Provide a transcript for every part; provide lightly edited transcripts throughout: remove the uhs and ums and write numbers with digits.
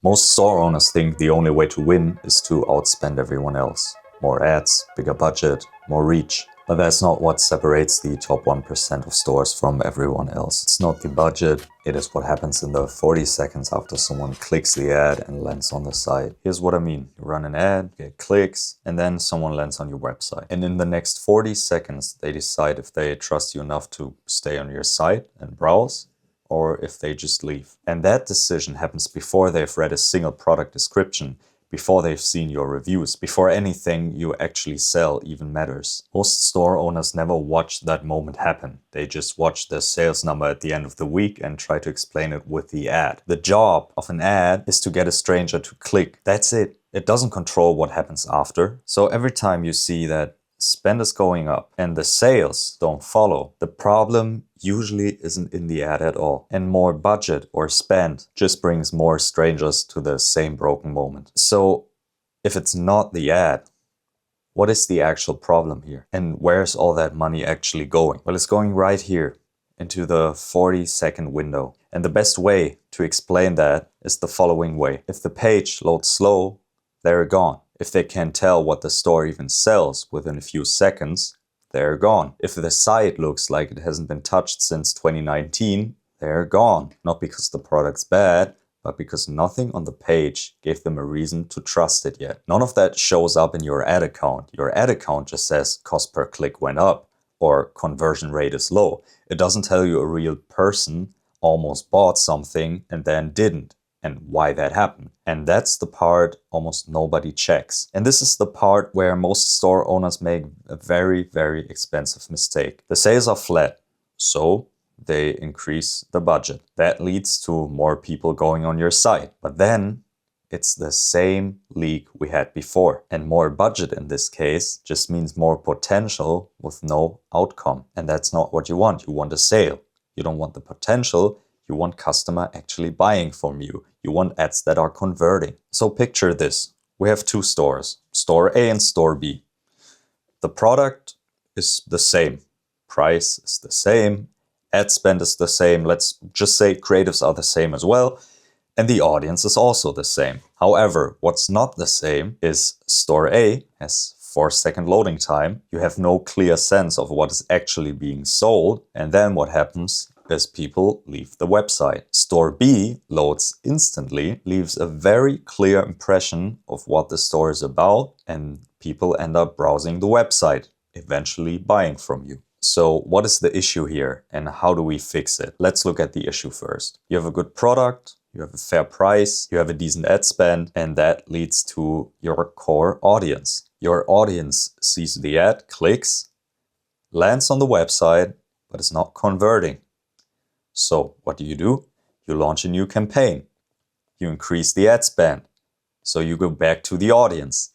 Most store owners think the only way to win is to outspend everyone else. More ads, bigger budget, more reach. But that's not what separates the top 1% of stores from everyone else. It's not the budget, it is what happens in the 40 seconds after someone clicks the ad and lands on the site. Here's what I mean. You run an ad, get clicks, and then someone lands on your website. And in the next 40 seconds, they decide if they trust you enough to stay on your site and browse, or if they just leave. And that decision happens before they've read a single product description, before they've seen your reviews, before anything you actually sell even matters. Most store owners never watch that moment happen. They just watch the sales number at the end of the week and try to explain it with the ad. The job of an ad is to get a stranger to click. That's it. It doesn't control what happens after. So every time you see that spend is going up and the sales don't follow, the problem usually isn't in the ad at all. And more budget or spend just brings more strangers to the same broken moment. So if it's not the ad, what is the actual problem here? And where's all that money actually going? Well, it's going right here into the 40-second window. And the best way to explain that is the following way. If the page loads slow, they're gone. If they can't tell what the store even sells within a few seconds, they're gone. If the site looks like it hasn't been touched since 2019, they're gone. Not because the product's bad, but because nothing on the page gave them a reason to trust it yet. None of that shows up in your ad account. Your ad account just says cost per click went up or conversion rate is low. It doesn't tell you a real person almost bought something and then didn't, and why that happened. And that's the part almost nobody checks. And this is the part where most store owners make a very, very expensive mistake. The sales are flat, so they increase the budget. That leads to more people going on your site. But then it's the same leak we had before. And more budget in this case just means more potential with no outcome. And that's not what you want. You want a sale. You don't want the potential. You want customer actually buying from you. You want ads that are converting. So picture this. We have two stores, store A and store B. The product is the same. Price is the same. Ad spend is the same. Let's just say creatives are the same as well. And the audience is also the same. However, what's not the same is store A has 4-second loading time. You have no clear sense of what is actually being sold. And then what happens as people leave the website. Store B loads instantly, leaves a very clear impression of what the store is about, and people end up browsing the website, eventually buying from you. So what is the issue here and how do we fix it? Let's look at the issue first. You have a good product, you have a fair price, you have a decent ad spend, and that leads to your core audience. Your audience sees the ad, clicks, lands on the website, but is not converting. So what do? You launch a new campaign. You increase the ad spend. So you go back to the audience.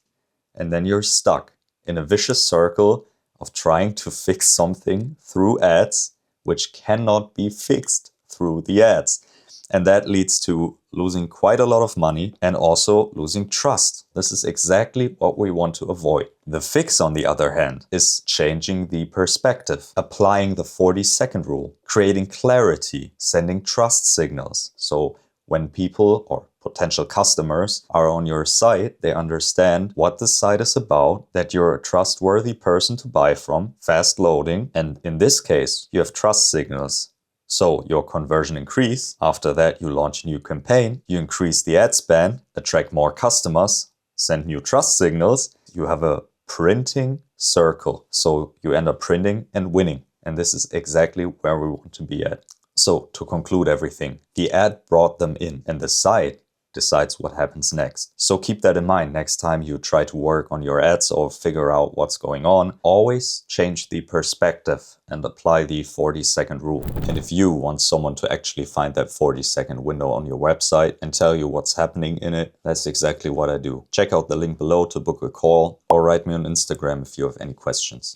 And then you're stuck in a vicious circle of trying to fix something through ads, which cannot be fixed through the ads. And that leads to losing quite a lot of money and also losing trust. This is exactly what we want to avoid. The fix, on the other hand, is changing the perspective, applying the 40-second rule, creating clarity, sending trust signals. So when people or potential customers are on your site, they understand what the site is about, that you're a trustworthy person to buy from, fast loading, and in this case, you have trust signals. So your conversion increase. After that, you launch a new campaign, you increase the ad spend, attract more customers, send new trust signals. You have a printing circle. So you end up printing and winning. And this is exactly where we want to be at. So to conclude everything, the ad brought them in and the site decides what happens next. So keep that in mind next time you try to work on your ads or figure out what's going on. Always change the perspective and apply the 40-second rule. And if you want someone to actually find that 40-second window on your website and tell you what's happening in it, that's exactly what I do. Check out the link below to book a call or write me on Instagram if you have any questions.